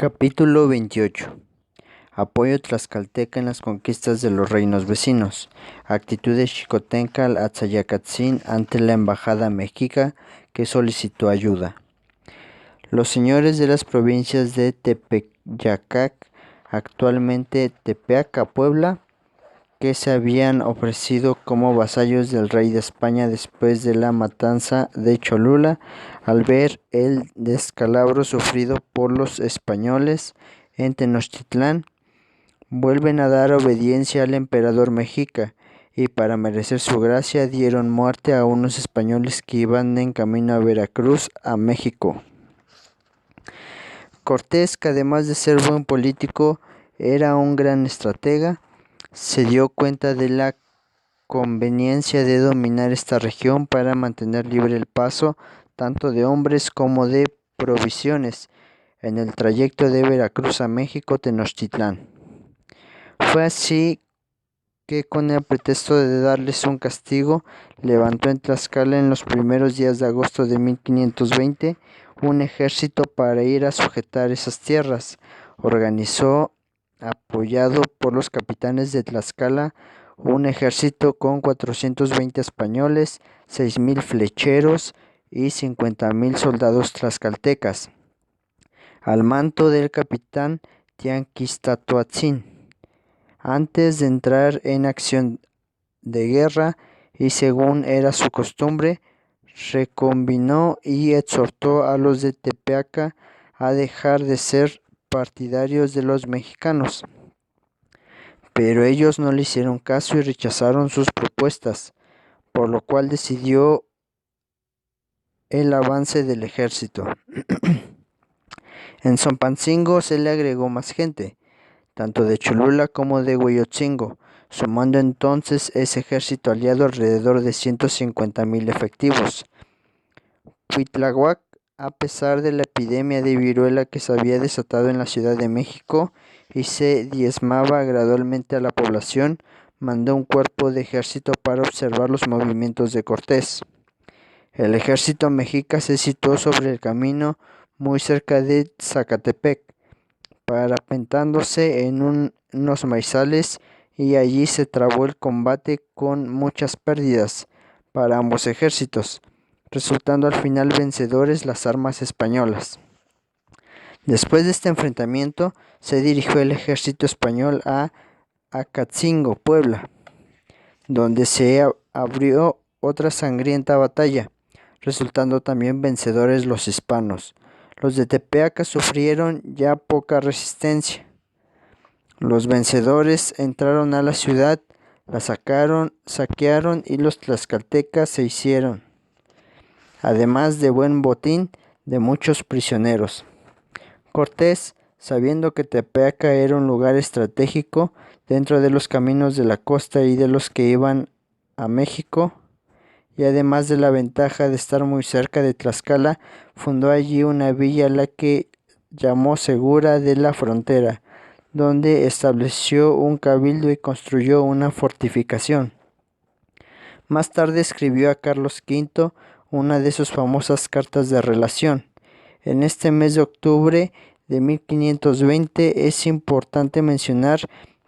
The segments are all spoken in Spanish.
Capítulo 28. Apoyo tlaxcalteca en las conquistas de los reinos vecinos. Actitud de Xicotenca al Atzayacatzin ante la embajada mexica que solicitó ayuda. Los señores de las provincias de Tepeyacac, actualmente Tepeaca, Puebla, que se habían ofrecido como vasallos del rey de España después de la matanza de Cholula, al ver el descalabro sufrido por los españoles en Tenochtitlán, vuelven a dar obediencia al emperador mexica, y para merecer su gracia dieron muerte a unos españoles que iban en camino a Veracruz, a México. Cortés, que además de ser buen político, era un gran estratega, se dio cuenta de la conveniencia de dominar esta región para mantener libre el paso tanto de hombres como de provisiones en el trayecto de Veracruz a México, Tenochtitlán. Fue así que, con el pretexto de darles un castigo, levantó en Tlaxcala en los primeros días de agosto de 1520 un ejército para ir a sujetar esas tierras. Organizó, apoyado por los capitanes de Tlaxcala, un ejército con 420 españoles, 6,000 flecheros y 50,000 soldados tlaxcaltecas, al mando del capitán Tianquistatoatzin. Antes de entrar en acción de guerra, y según era su costumbre, recombinó y exhortó a los de Tepeaca a dejar de ser partidarios de los mexicanos. Pero ellos no le hicieron caso y rechazaron sus propuestas, por lo cual decidió el avance del ejército. En Zompancingo se le agregó más gente, tanto de Cholula como de Hueyotzingo, sumando entonces ese ejército aliado alrededor de 150,000 efectivos. Cuitláhuac, a pesar de la epidemia de viruela que se había desatado en la Ciudad de México y se diezmaba gradualmente a la población, mandó un cuerpo de ejército para observar los movimientos de Cortés. El ejército mexica se situó sobre el camino muy cerca de Zacatepec, parapentándose en unos maizales, y allí se trabó el combate con muchas pérdidas para ambos ejércitos, resultando al final vencedores las armas españolas. Después de este enfrentamiento, se dirigió el ejército español a Acatzingo, Puebla, donde se abrió otra sangrienta batalla, resultando también vencedores los hispanos. Los de Tepeaca sufrieron ya poca resistencia. Los vencedores entraron a la ciudad, la saquearon y los tlaxcaltecas se hicieron, además de buen botín, de muchos prisioneros. Cortés, sabiendo que Tepeaca era un lugar estratégico dentro de los caminos de la costa y de los que iban a México, y además de la ventaja de estar muy cerca de Tlaxcala, fundó allí una villa a la que llamó Segura de la Frontera, donde estableció un cabildo y construyó una fortificación. Más tarde escribió a Carlos V una de sus famosas cartas de relación. En este mes de octubre de 1520 es importante mencionar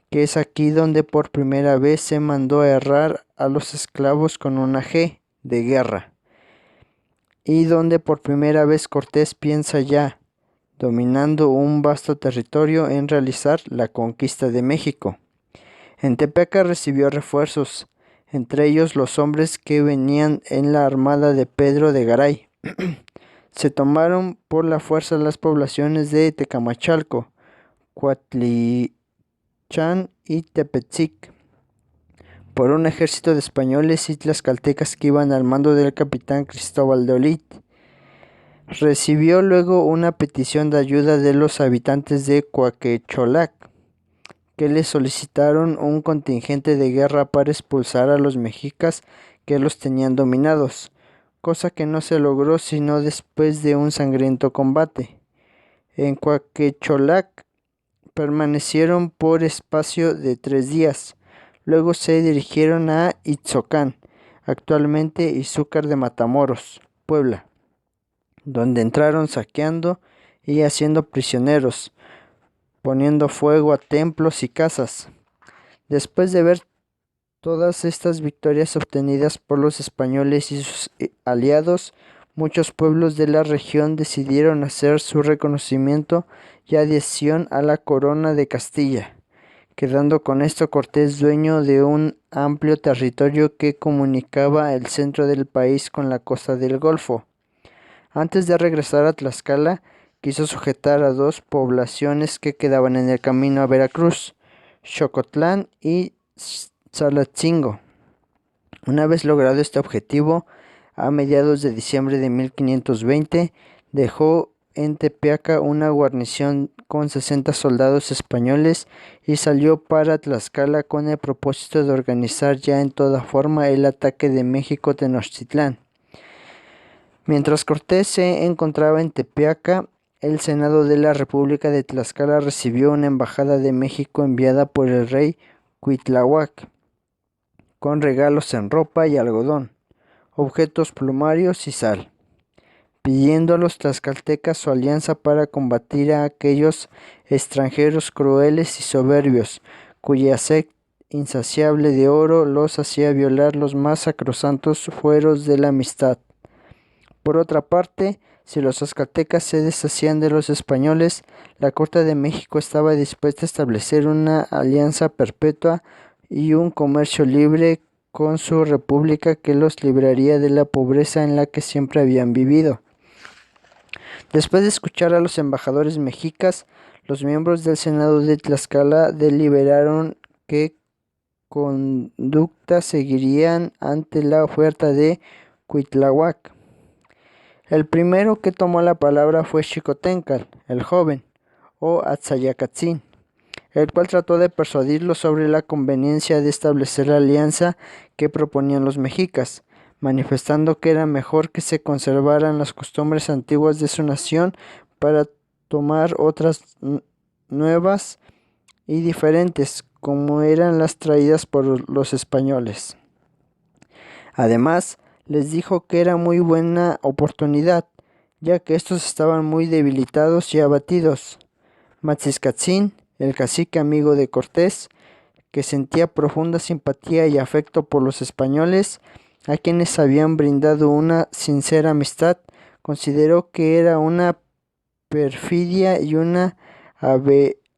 que es aquí donde por primera vez se mandó a herrar a los esclavos con una G de guerra, y donde por primera vez Cortés piensa ya, dominando un vasto territorio, en realizar la conquista de México. En Tepeaca recibió refuerzos, entre ellos los hombres que venían en la armada de Pedro de Garay. Se tomaron por la fuerza las poblaciones de Tecamachalco, Cuatlichán y Tepetzic, por un ejército de españoles y tlaxcaltecas que iban al mando del capitán Cristóbal de Olid. Recibió luego una petición de ayuda de los habitantes de Coaquecholac, que le solicitaron un contingente de guerra para expulsar a los mexicas que los tenían dominados, cosa que no se logró sino después de un sangriento combate. En Coaquecholac permanecieron por espacio de 3 días. Luego se dirigieron a Itzocán, actualmente Izúcar de Matamoros, Puebla, donde entraron saqueando y haciendo prisioneros, poniendo fuego a templos y casas. Después de ver todas estas victorias obtenidas por los españoles y sus aliados, muchos pueblos de la región decidieron hacer su reconocimiento y adhesión a la corona de Castilla, quedando con esto Cortés dueño de un amplio territorio que comunicaba el centro del país con la costa del Golfo. Antes de regresar a Tlaxcala, quiso sujetar a dos poblaciones que quedaban en el camino a Veracruz, Xocotlán y Xalatzingo. Una vez logrado este objetivo, a mediados de diciembre de 1520, dejó en Tepeaca una guarnición con 60 soldados españoles y salió para Tlaxcala con el propósito de organizar ya en toda forma el ataque de México Tenochtitlán. Mientras Cortés se encontraba en Tepeaca, el Senado de la República de Tlaxcala recibió una embajada de México enviada por el rey Cuitláhuac, con regalos en ropa y algodón, objetos plumarios y sal, pidiendo a los tlaxcaltecas su alianza para combatir a aquellos extranjeros crueles y soberbios, cuya sed insaciable de oro los hacía violar los más sacrosantos fueros de la amistad. Por otra parte, si los tlaxcaltecas se deshacían de los españoles, la corte de México estaba dispuesta a establecer una alianza perpetua y un comercio libre con su república que los libraría de la pobreza en la que siempre habían vivido. Después de escuchar a los embajadores mexicas, los miembros del Senado de Tlaxcala deliberaron qué conducta seguirían ante la oferta de Cuitláhuac. El primero que tomó la palabra fue Xicoténcatl, el joven, o Atzayacatzin, el cual trató de persuadirlo sobre la conveniencia de establecer la alianza que proponían los mexicas, manifestando que era mejor que se conservaran las costumbres antiguas de su nación para tomar otras nuevas y diferentes, como eran las traídas por los españoles. Además, les dijo que era muy buena oportunidad, ya que estos estaban muy debilitados y abatidos. Matziscatzin, el cacique amigo de Cortés, que sentía profunda simpatía y afecto por los españoles, a quienes habían brindado una sincera amistad, consideró que era una perfidia y una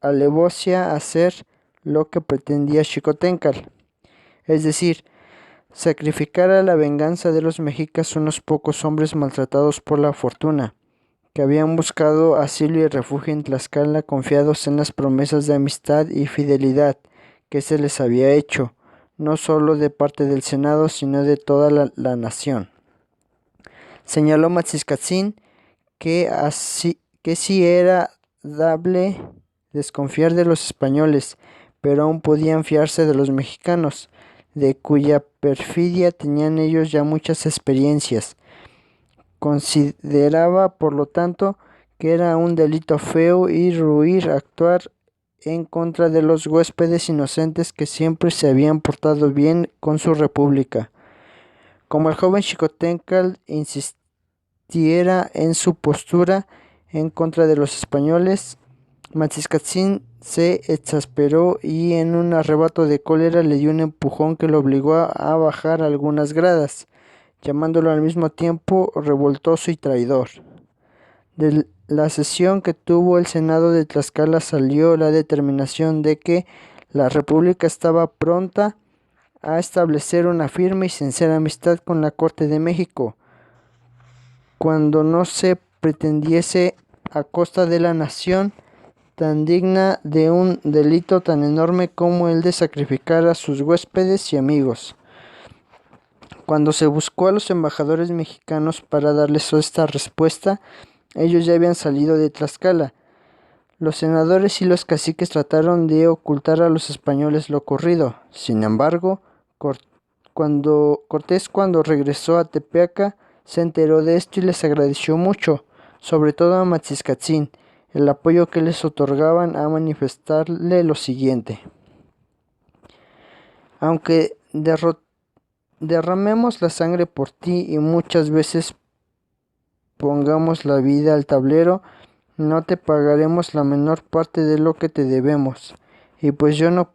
alevosía hacer lo que pretendía Xicoténcatl, es decir, sacrificar a la venganza de los mexicas unos pocos hombres maltratados por la fortuna, que habían buscado asilo y refugio en Tlaxcala confiados en las promesas de amistad y fidelidad que se les había hecho, no solo de parte del Senado, sino de toda la nación. Señaló Matziscatzin que sí era dable desconfiar de los españoles, pero aún podían fiarse de los mexicanos, de cuya perfidia tenían ellos ya muchas experiencias. Consideraba, por lo tanto, que era un delito feo y ruin actuar en contra de los huéspedes inocentes que siempre se habían portado bien con su república. Como el joven Xicoténcatl insistiera en su postura en contra de los españoles, Matziscatzin se exasperó y en un arrebato de cólera le dio un empujón que lo obligó a bajar algunas gradas, llamándolo al mismo tiempo revoltoso y traidor. De la sesión que tuvo el Senado de Tlaxcala salió la determinación de que la República estaba pronta a establecer una firme y sincera amistad con la Corte de México, cuando no se pretendiese a costa de la nación tan digna de un delito tan enorme como el de sacrificar a sus huéspedes y amigos. Cuando se buscó a los embajadores mexicanos para darles esta respuesta, ellos ya habían salido de Tlaxcala. Los senadores y los caciques trataron de ocultar a los españoles lo ocurrido. Sin embargo, Cortés cuando regresó a Tepeaca se enteró de esto y les agradeció mucho, sobre todo a Matziscatzin, el apoyo que les otorgaban a manifestarle lo siguiente: aunque derramemos la sangre por ti y muchas veces pongamos la vida al tablero, no te pagaremos la menor parte de lo que te debemos, y pues yo no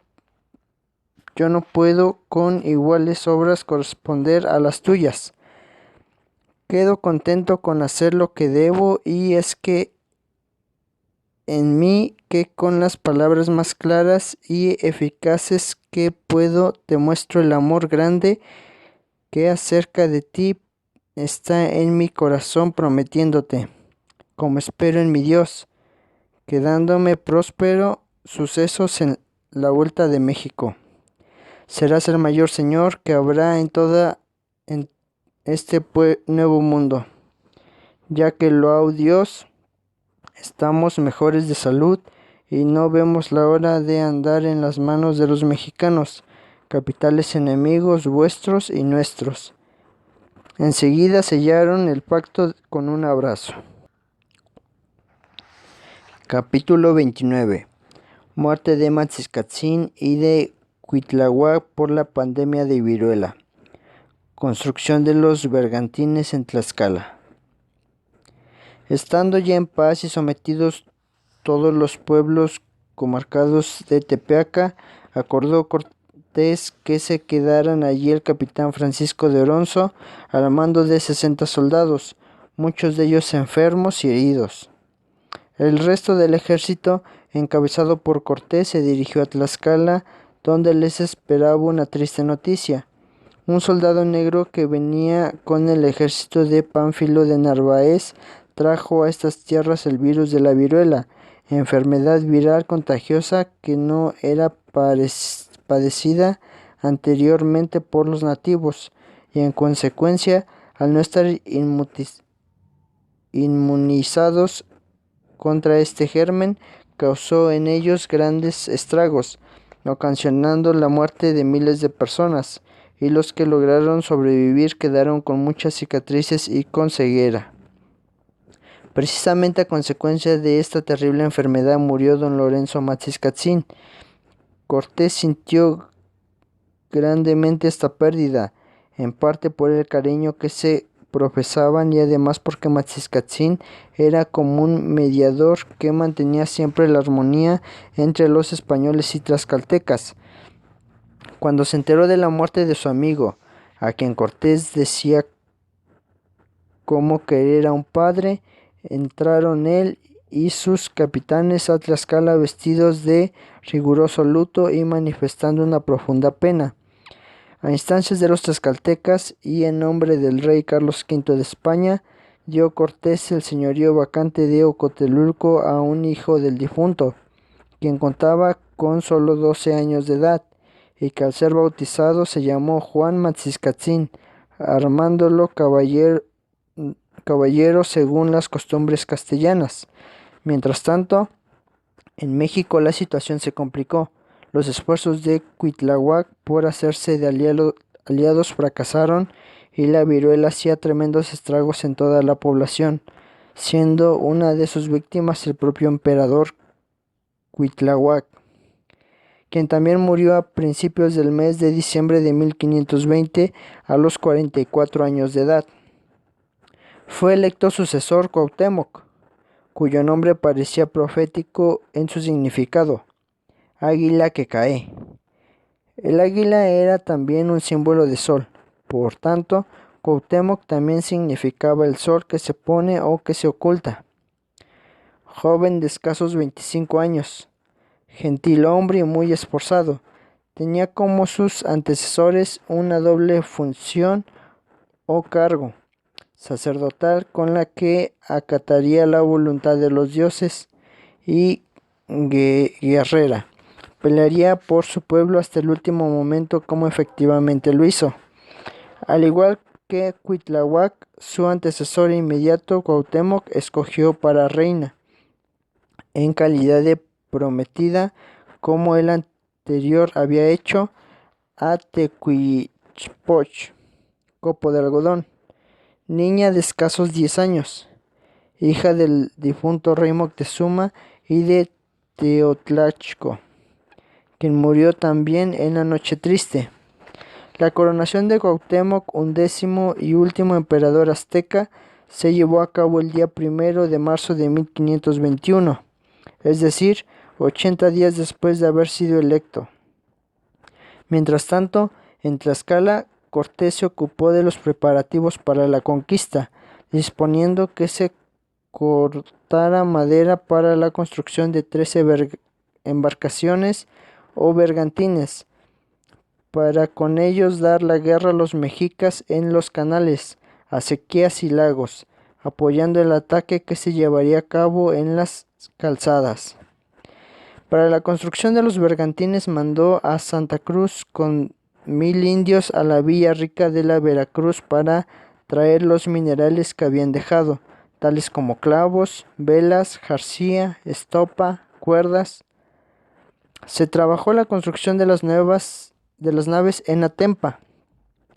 puedo con iguales obras corresponder a las tuyas. Quedo contento con hacer lo que debo, y es que en mí que con las palabras más claras y eficaces que puedo te muestro el amor grande que acerca de ti está en mi corazón, prometiéndote, como espero en mi Dios, quedándome próspero sucesos en la vuelta de México. Serás el mayor señor que habrá en este nuevo mundo, ya que loao Dios, estamos mejores de salud y no vemos la hora de andar en las manos de los mexicanos, capitales enemigos vuestros y nuestros. Enseguida sellaron el pacto con un abrazo. Capítulo 29. Muerte de Maxicatzin y de Cuitláhuac por la pandemia de viruela. Construcción de los bergantines en Tlaxcala. Estando ya en paz y sometidos todos los pueblos comarcados de Tepeaca, acordó Cortés que se quedaran allí el capitán Francisco de Oronzo al mando de 60 soldados, muchos de ellos enfermos y heridos. El resto del ejército, encabezado por Cortés, se dirigió a Tlaxcala, donde les esperaba una triste noticia. Un soldado negro que venía con el ejército de Pánfilo de Narváez trajo a estas tierras el virus de la viruela, enfermedad viral contagiosa que no era padecida anteriormente por los nativos, y en consecuencia, al no estar inmunizados contra este germen, causó en ellos grandes estragos, ocasionando la muerte de miles de personas, y los que lograron sobrevivir quedaron con muchas cicatrices y con ceguera. Precisamente a consecuencia de esta terrible enfermedad murió don Lorenzo Maxicatzin. Cortés sintió grandemente esta pérdida, en parte por el cariño que se profesaban y además porque Maxicatzin era como un mediador que mantenía siempre la armonía entre los españoles y tlaxcaltecas. Cuando se enteró de la muerte de su amigo, a quien Cortés decía como querer a un padre, entraron él y sus capitanes a Tlaxcala vestidos de riguroso luto y manifestando una profunda pena. A instancias de los tlaxcaltecas y en nombre del rey Carlos V de España, dio Cortés el señorío vacante de Ocotelulco a un hijo del difunto, quien contaba con solo 12 años de edad, y que al ser bautizado se llamó Juan Maxicatzin, armándolo caballero según las costumbres castellanas. Mientras tanto, en México la situación se complicó. Los esfuerzos de Cuitláhuac por hacerse de aliados fracasaron y la viruela hacía tremendos estragos en toda la población, siendo una de sus víctimas el propio emperador Cuitláhuac, quien también murió a principios del mes de diciembre de 1520 a los 44 años de edad. Fue electo sucesor Cuauhtémoc, cuyo nombre parecía profético en su significado, águila que cae. El águila era también un símbolo de sol, por tanto, Cuauhtémoc también significaba el sol que se pone o que se oculta. Joven de escasos 25 años, gentil hombre y muy esforzado, tenía como sus antecesores una doble función o cargo sacerdotal con la que acataría la voluntad de los dioses, y guerrera. Pelearía por su pueblo hasta el último momento, como efectivamente lo hizo. Al igual que Cuitláhuac, su antecesor inmediato, Cuauhtémoc, escogió para reina, en calidad de prometida, como el anterior había hecho, a Tecuichpoch, copo de algodón, niña de escasos 10 años, hija del difunto rey Moctezuma y de Teotlachco, quien murió también en la noche triste. La coronación de Cuauhtémoc, 11º y último emperador azteca, se llevó a cabo el día 1 de marzo de 1521, es decir, 80 días después de haber sido electo. Mientras tanto, en Tlaxcala, Cortés se ocupó de los preparativos para la conquista, disponiendo que se cortara madera para la construcción de 13 embarcaciones o bergantines, para con ellos dar la guerra a los mexicas en los canales, acequias y lagos, apoyando el ataque que se llevaría a cabo en las calzadas. Para la construcción de los bergantines mandó a Santa Cruz con 1000 indios a la Villa Rica de la Veracruz para traer los minerales que habían dejado, tales como clavos, velas, jarcía, estopa, cuerdas. Se trabajó la construcción de las naves en Atempa,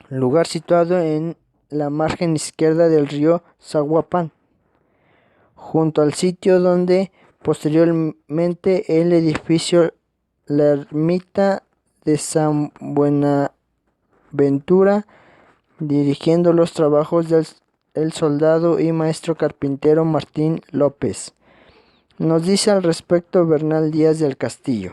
lugar situado en la margen izquierda del río Zaguapan, junto al sitio donde posteriormente el edificio la ermita de San Buenaventura, dirigiendo los trabajos del soldado y maestro carpintero Martín López. Nos dice al respecto Bernal Díaz del Castillo.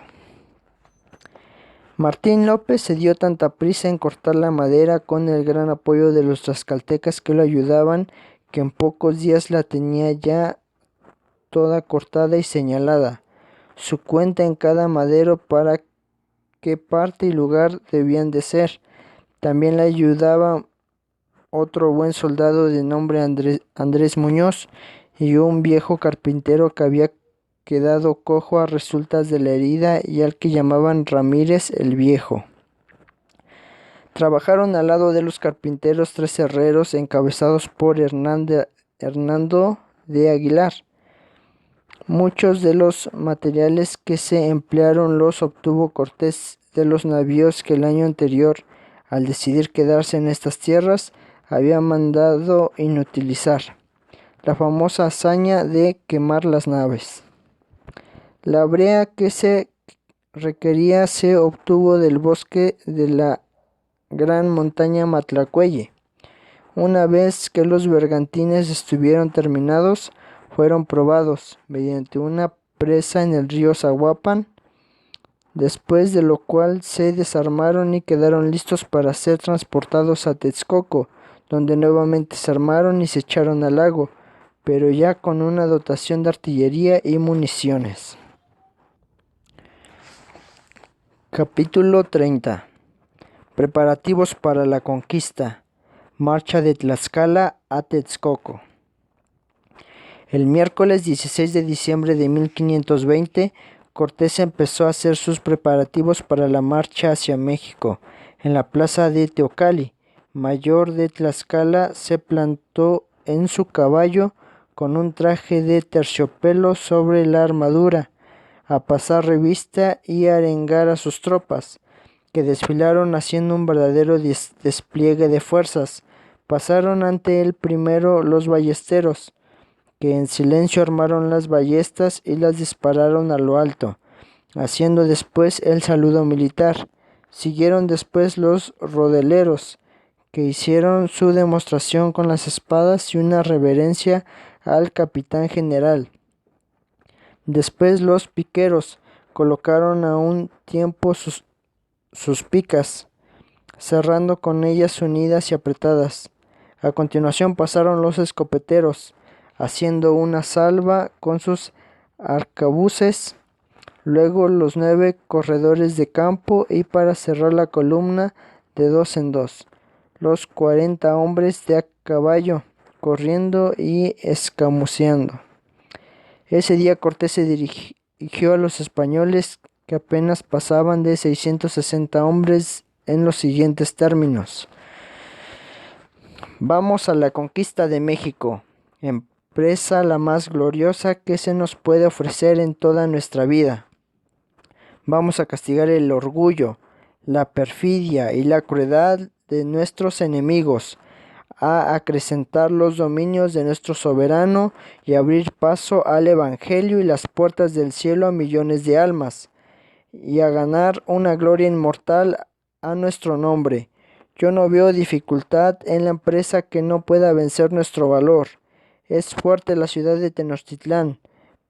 Martín López se dio tanta prisa en cortar la madera con el gran apoyo de los tlaxcaltecas que lo ayudaban, que en pocos días la tenía ya toda cortada y señalada, su cuenta en cada madero para qué parte y lugar debían de ser. También le ayudaba otro buen soldado de nombre Andrés Muñoz y un viejo carpintero que había quedado cojo a resultas de la herida y al que llamaban Ramírez el Viejo. Trabajaron al lado de los carpinteros 3 herreros encabezados por Hernando de Aguilar. Muchos de los materiales que se emplearon los obtuvo Cortés de los navíos que el año anterior, al decidir quedarse en estas tierras, había mandado inutilizar, la famosa hazaña de quemar las naves. La brea que se requería se obtuvo del bosque de la gran montaña Matlacueye. Una vez que los bergantines estuvieron terminados, fueron probados mediante una presa en el río Zaguapan, después de lo cual se desarmaron y quedaron listos para ser transportados a Texcoco, donde nuevamente se armaron y se echaron al lago, pero ya con una dotación de artillería y municiones. Capítulo 30. Preparativos para la conquista. Marcha de Tlaxcala a Texcoco. El miércoles 16 de diciembre de 1520, Cortés empezó a hacer sus preparativos para la marcha hacia México. En la plaza de Teocalli, mayor de Tlaxcala, se plantó en su caballo con un traje de terciopelo sobre la armadura, a pasar revista y arengar a sus tropas, que desfilaron haciendo un verdadero despliegue de fuerzas. Pasaron ante él primero los ballesteros, que en silencio armaron las ballestas y las dispararon a lo alto, haciendo después el saludo militar. Siguieron después los rodeleros, que hicieron su demostración con las espadas y una reverencia al capitán general. Después los piqueros colocaron a un tiempo sus picas, cerrando con ellas unidas y apretadas. A continuación pasaron los escopeteros, haciendo una salva con sus arcabuces, luego los 9 corredores de campo y para cerrar la columna de 2 en 2, los 40 hombres de a caballo, corriendo y escamuceando. Ese día Cortés se dirigió a los españoles, que apenas pasaban de 660 hombres, en los siguientes términos: vamos a la conquista de México, empresa la más gloriosa que se nos puede ofrecer en toda nuestra vida. Vamos a castigar el orgullo, la perfidia y la crueldad de nuestros enemigos, a acrecentar los dominios de nuestro soberano y abrir paso al evangelio y las puertas del cielo a millones de almas, y a ganar una gloria inmortal a nuestro nombre. Yo no veo dificultad en la empresa que no pueda vencer nuestro valor. Es fuerte la ciudad de Tenochtitlán,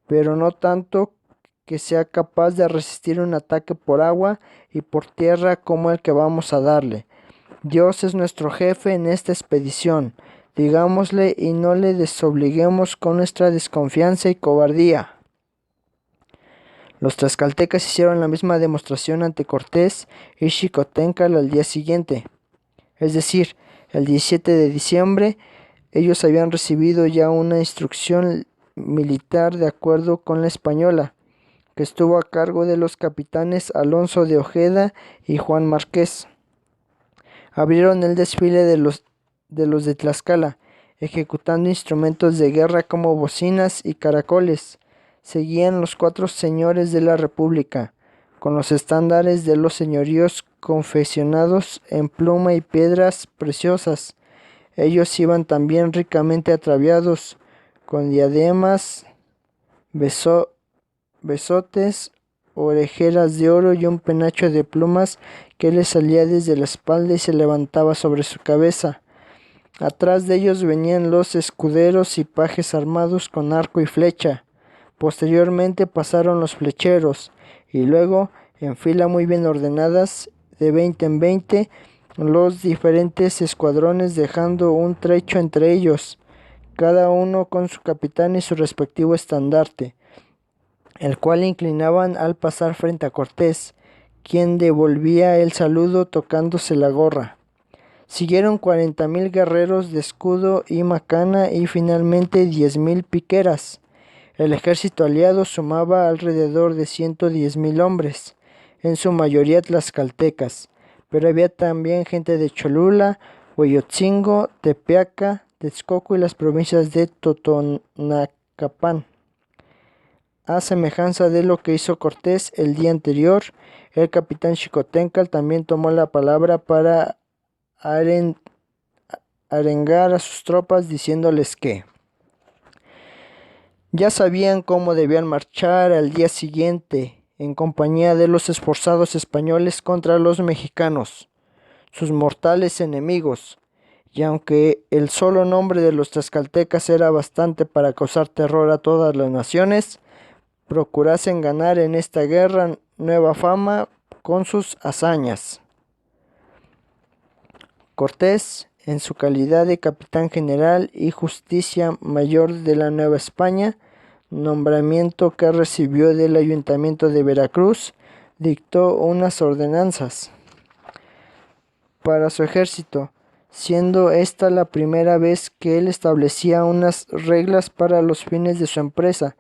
pero no tanto que sea capaz de resistir un ataque por agua y por tierra como el que vamos a darle. Dios es nuestro jefe en esta expedición, digámosle y no le desobliguemos con nuestra desconfianza y cobardía. Los tlaxcaltecas hicieron la misma demostración ante Cortés y Xicoténcatl al día siguiente, es decir, el 17 de diciembre. Ellos habían recibido ya una instrucción militar de acuerdo con la española, que estuvo a cargo de los capitanes Alonso de Ojeda y Juan Márquez. Abrieron el desfile de Tlaxcala, ejecutando instrumentos de guerra como bocinas y caracoles. Seguían los 4 señores de la República, con los estándares de los señoríos confeccionados en pluma y piedras preciosas. Ellos iban también ricamente ataviados, con diademas, besotes, orejeras de oro y un penacho de plumas que les salía desde la espalda y se levantaba sobre su cabeza. Atrás de ellos venían los escuderos y pajes armados con arco y flecha. Posteriormente pasaron los flecheros, y luego, en fila muy bien ordenadas, de 20 en 20, los diferentes escuadrones, dejando un trecho entre ellos, cada uno con su capitán y su respectivo estandarte, el cual inclinaban al pasar frente a Cortés, quien devolvía el saludo tocándose la gorra. Siguieron 40,000 guerreros de escudo y macana y finalmente 10,000 piqueras. El ejército aliado sumaba alrededor de 110,000 hombres, en su mayoría tlaxcaltecas, pero había también gente de Cholula, Hueyotzingo, Tepeaca, Texcoco y las provincias de Totonacapan. A semejanza de lo que hizo Cortés el día anterior, el capitán Xicoténcatl también tomó la palabra para arengar a sus tropas, diciéndoles que ya sabían cómo debían marchar al día siguiente en compañía de los esforzados españoles contra los mexicanos, sus mortales enemigos, y aunque el solo nombre de los tlaxcaltecas era bastante para causar terror a todas las naciones, procurasen ganar en esta guerra nueva fama con sus hazañas. Cortés, en su calidad de capitán general y justicia mayor de la Nueva España, nombramiento que recibió del Ayuntamiento de Veracruz, dictó unas ordenanzas para su ejército, siendo esta la primera vez que él establecía unas reglas para los fines de su empresa,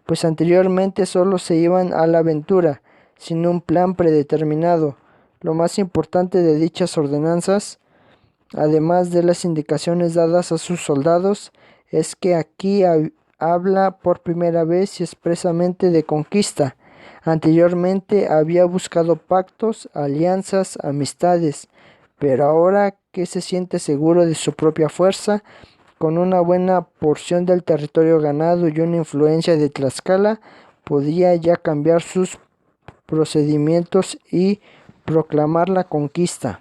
pues anteriormente solo se iban a la aventura, sin un plan predeterminado. Lo más importante de dichas ordenanzas, además de las indicaciones dadas a sus soldados, es que aquí habla por primera vez y expresamente de conquista. Anteriormente había buscado pactos, alianzas, amistades, pero ahora que se siente seguro de su propia fuerza, con una buena porción del territorio ganado y una influencia de Tlaxcala, podía ya cambiar sus procedimientos y proclamar la conquista.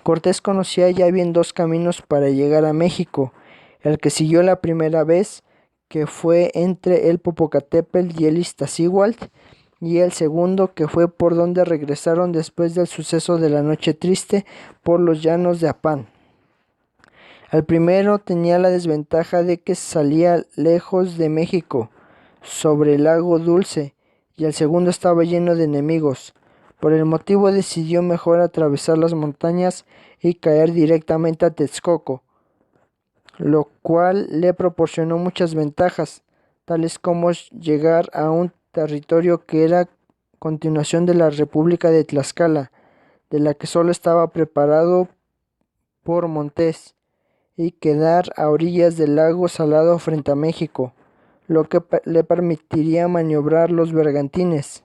Cortés conocía ya bien 2 caminos para llegar a México, el que siguió la primera vez, que fue entre el Popocatépetl y el Iztaccíhuatl, y el segundo, que fue por donde regresaron después del suceso de la Noche Triste, por los llanos de Apán. El primero tenía la desventaja de que salía lejos de México, sobre el lago Dulce, y el segundo estaba lleno de enemigos. Por el motivo decidió mejor atravesar las montañas y caer directamente a Texcoco, lo cual le proporcionó muchas ventajas, tales como llegar a un territorio que era continuación de la República de Tlaxcala, de la que solo estaba preparado por Montés, y quedar a orillas del lago Salado frente a México, lo que le permitiría maniobrar los bergantines.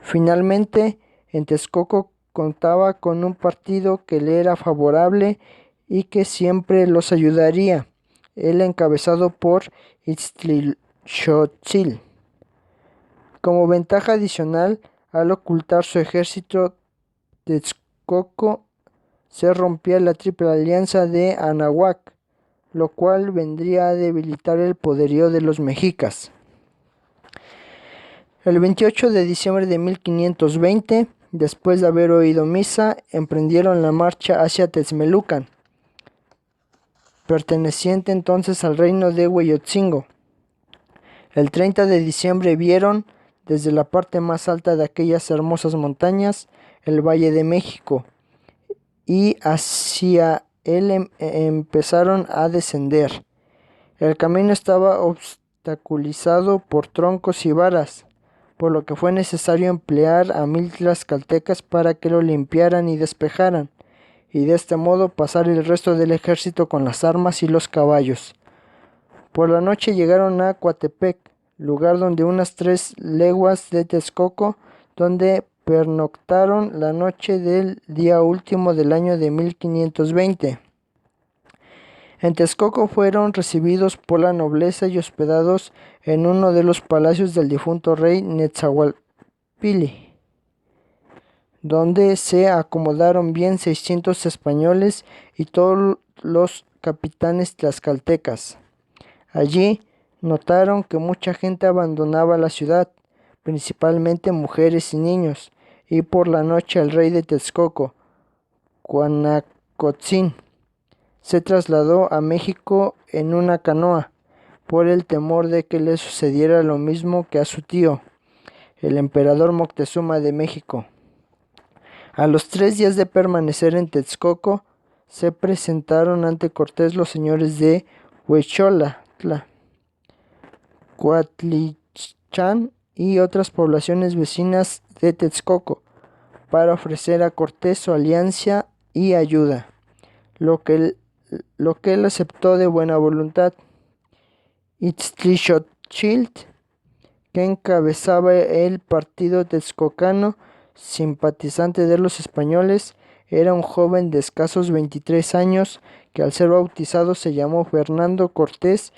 Finalmente, en Texcoco contaba con un partido que le era favorable y que siempre los ayudaría, el encabezado por Ixtlilxóchitl. Como ventaja adicional, al ocultar su ejército, Texcoco se rompía la triple alianza de Anahuac, lo cual vendría a debilitar el poderío de los mexicas. El 28 de diciembre de 1520, después de haber oído misa, emprendieron la marcha hacia Texmelucan, perteneciente entonces al reino de Hueyotzingo. El 30 de diciembre vieron, desde la parte más alta de aquellas hermosas montañas, el Valle de México, y hacia él empezaron a descender. El camino estaba obstaculizado por troncos y varas, por lo que fue necesario emplear a 1000 tlaxcaltecas para que lo limpiaran y despejaran, y de este modo pasar el resto del ejército con las armas y los caballos. Por la noche llegaron a Coatepec, lugar donde unas 3 leguas de Texcoco, donde pernoctaron la noche del día último del año de 1520. En Texcoco fueron recibidos por la nobleza y hospedados en uno de los palacios del difunto rey Netzahualpili, donde se acomodaron bien 600 españoles y todos los capitanes tlaxcaltecas. Allí notaron que mucha gente abandonaba la ciudad, principalmente mujeres y niños, y por la noche el rey de Texcoco, Cuanacotzin, se trasladó a México en una canoa, por el temor de que le sucediera lo mismo que a su tío, el emperador Moctezuma de México. A los 3 días de permanecer en Texcoco, se presentaron ante Cortés los señores de Huecholatla, Coatlichán y otras poblaciones vecinas de Texcoco, para ofrecer a Cortés su alianza y ayuda, lo que él aceptó de buena voluntad. Ixtlilxochitl, que encabezaba el partido texcocano, simpatizante de los españoles, era un joven de escasos 23 años que al ser bautizado se llamó Fernando Cortés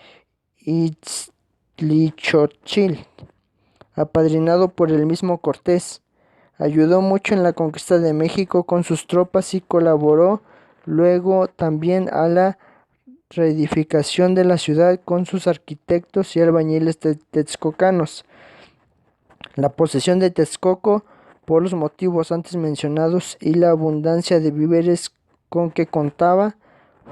Ixtlilxochitl, apadrinado por el mismo Cortés. Ayudó mucho en la conquista de México con sus tropas y colaboró luego también a la reedificación de la ciudad con sus arquitectos y albañiles texcocanos. La posesión de Texcoco, por los motivos antes mencionados y la abundancia de víveres con que contaba,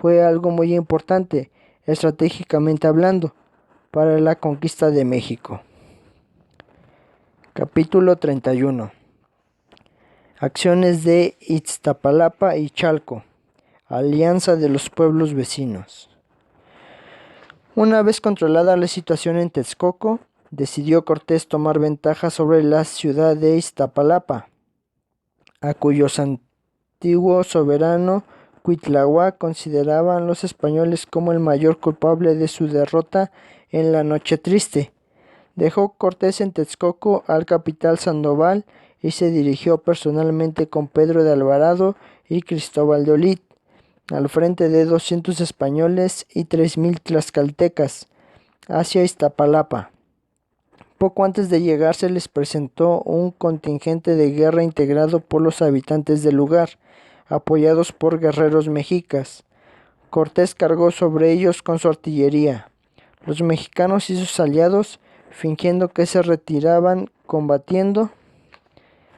fue algo muy importante, estratégicamente hablando, para la conquista de México. Capítulo 31. Acciones de Iztapalapa y Chalco. Alianza de los pueblos vecinos. Una vez controlada la situación en Texcoco, decidió Cortés tomar ventaja sobre la ciudad de Iztapalapa, a cuyos antiguo soberano Cuitláhuac consideraban los españoles como el mayor culpable de su derrota en la Noche Triste. Dejó Cortés en Texcoco al capitán Sandoval y se dirigió personalmente con Pedro de Alvarado y Cristóbal de Olid, al frente de 200 españoles y 3000 tlaxcaltecas, hacia Iztapalapa. Poco antes de llegar se les presentó un contingente de guerra integrado por los habitantes del lugar, apoyados por guerreros mexicas. Cortés cargó sobre ellos con su artillería. Los mexicanos y sus aliados, fingiendo que se retiraban combatiendo,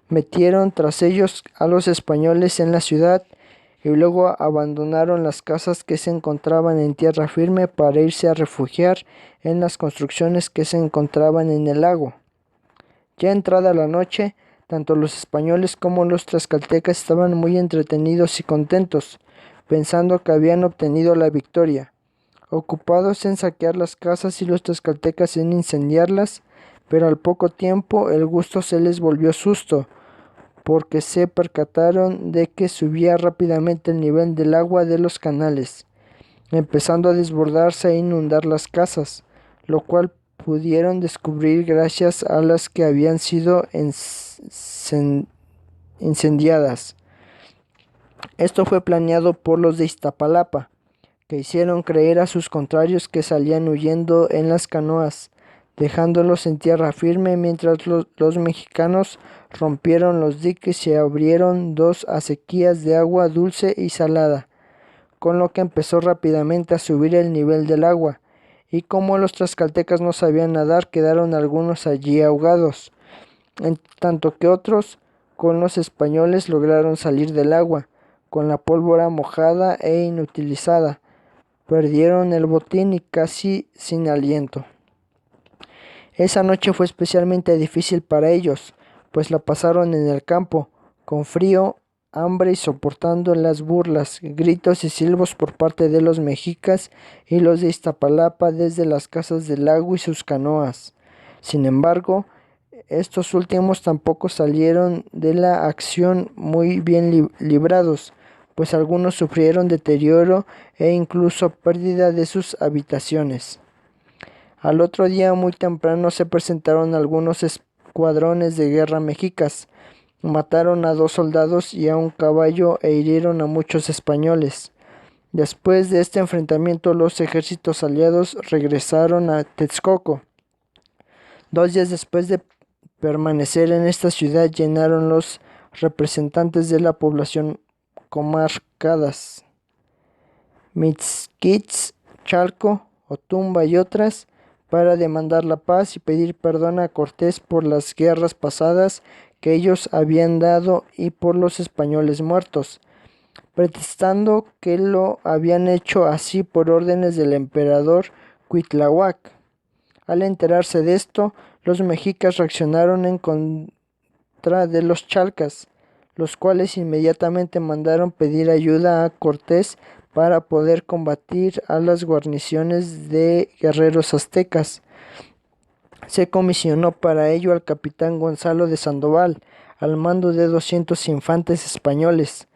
metieron tras ellos a los españoles en la ciudad y luego abandonaron las casas que se encontraban en tierra firme para irse a refugiar en las construcciones que se encontraban en el lago. Ya entrada la noche, tanto los españoles como los tlaxcaltecas estaban muy entretenidos y contentos, pensando que habían obtenido la victoria, ocupados en saquear las casas y los tlaxcaltecas en incendiarlas, pero al poco tiempo el gusto se les volvió susto, porque se percataron de que subía rápidamente el nivel del agua de los canales, empezando a desbordarse e inundar las casas, lo cual pudieron descubrir gracias a las que habían sido incendiadas. Esto fue planeado por los de Iztapalapa, que hicieron creer a sus contrarios que salían huyendo en las canoas, dejándolos en tierra firme, mientras los mexicanos rompieron los diques y abrieron 2 acequias de agua dulce y salada, con lo que empezó rápidamente a subir el nivel del agua, y como los tlaxcaltecas no sabían nadar, quedaron algunos allí ahogados, en tanto que otros, con los españoles, lograron salir del agua, con la pólvora mojada e inutilizada. Perdieron el botín y casi sin aliento. Esa noche fue especialmente difícil para ellos, pues la pasaron en el campo, con frío, hambre y soportando las burlas, gritos y silbos por parte de los mexicas y los de Iztapalapa desde las casas del lago y sus canoas. Sin embargo, estos últimos tampoco salieron de la acción muy bien librados, pues algunos sufrieron deterioro e incluso pérdida de sus habitaciones. Al otro día muy temprano se presentaron algunos escuadrones de guerra mexicas, mataron a 2 soldados y a un caballo e hirieron a muchos españoles. Después de este enfrentamiento los ejércitos aliados regresaron a Texcoco. 2 días después de permanecer en esta ciudad llenaron los representantes de la población comarcadas Mixquics, Chalco, Otumba y otras, para demandar la paz y pedir perdón a Cortés por las guerras pasadas que ellos habían dado y por los españoles muertos, pretextando que lo habían hecho así por órdenes del emperador Cuitláhuac. Al enterarse de esto, los mexicas reaccionaron en contra de los chalcas, los cuales inmediatamente mandaron pedir ayuda a Cortés para poder combatir a las guarniciones de guerreros aztecas. Se comisionó para ello al capitán Gonzalo de Sandoval, al mando de 200 infantes españoles,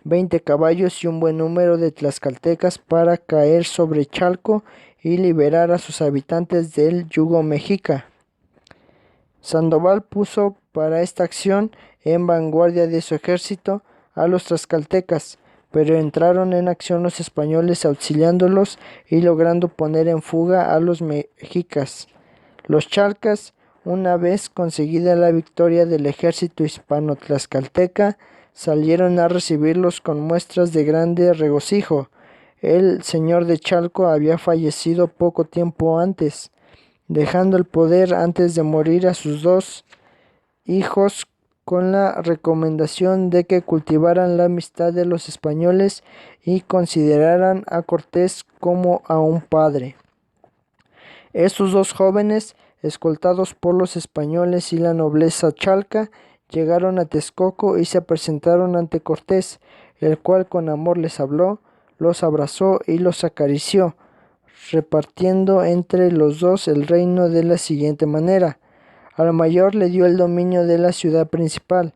20 caballos y un buen número de tlaxcaltecas para caer sobre Chalco y liberar a sus habitantes del yugo mexica. Sandoval puso para esta acción en vanguardia de su ejército a los tlaxcaltecas, pero entraron en acción los españoles auxiliándolos y logrando poner en fuga a los mexicas. Los chalcas, una vez conseguida la victoria del ejército hispano-tlaxcalteca, salieron a recibirlos con muestras de grande regocijo. El señor de Chalco había fallecido poco tiempo antes, dejando el poder antes de morir a sus 2 hijos con la recomendación de que cultivaran la amistad de los españoles y consideraran a Cortés como a un padre. Estos 2 jóvenes, escoltados por los españoles y la nobleza chalca, llegaron a Texcoco y se presentaron ante Cortés, el cual con amor les habló, los abrazó y los acarició, repartiendo entre los 2 el reino de la siguiente manera. Al mayor le dio el dominio de la ciudad principal,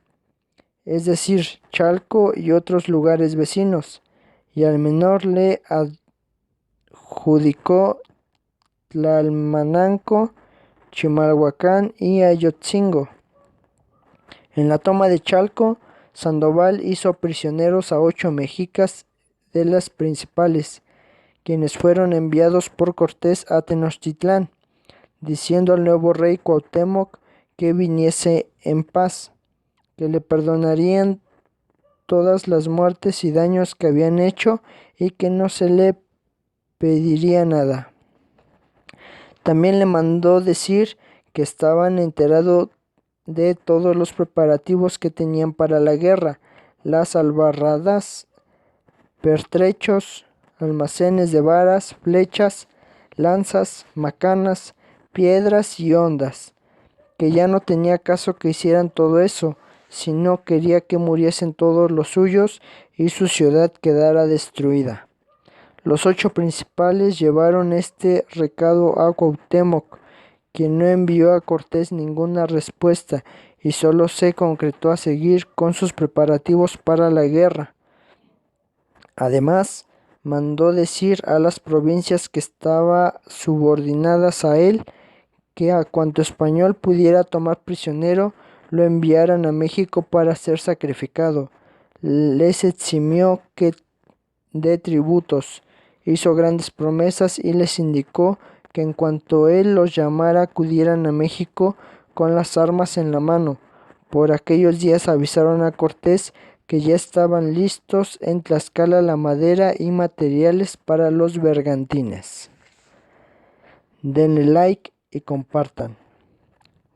es decir, Chalco y otros lugares vecinos, y al menor le adjudicó Tlalmananco, Chimalhuacán y Ayotzingo. En la toma de Chalco, Sandoval hizo prisioneros a 8 mexicas de las principales, quienes fueron enviados por Cortés a Tenochtitlán, diciendo al nuevo rey Cuauhtémoc que viniese en paz, que le perdonarían todas las muertes y daños que habían hecho y que no se le pediría nada. También le mandó decir que estaban enterados de todos los preparativos que tenían para la guerra, las albarradas, pertrechos, almacenes de varas, flechas, lanzas, macanas, piedras y hondas, que ya no tenía caso que hicieran todo eso, sino quería que muriesen todos los suyos y su ciudad quedara destruida. Los 8 principales llevaron este recado a Cuauhtémoc, quien no envió a Cortés ninguna respuesta y solo se concretó a seguir con sus preparativos para la guerra. Además, mandó decir a las provincias que estaban subordinadas a él que a cuanto español pudiera tomar prisionero lo enviaran a México para ser sacrificado. Les eximió de tributos, hizo grandes promesas y les indicó que en cuanto él los llamara acudieran a México con las armas en la mano. Por aquellos días avisaron a Cortés que ya estaban listos en Tlaxcala la madera y materiales para los bergantines. Denle like y compartan.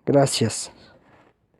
Gracias.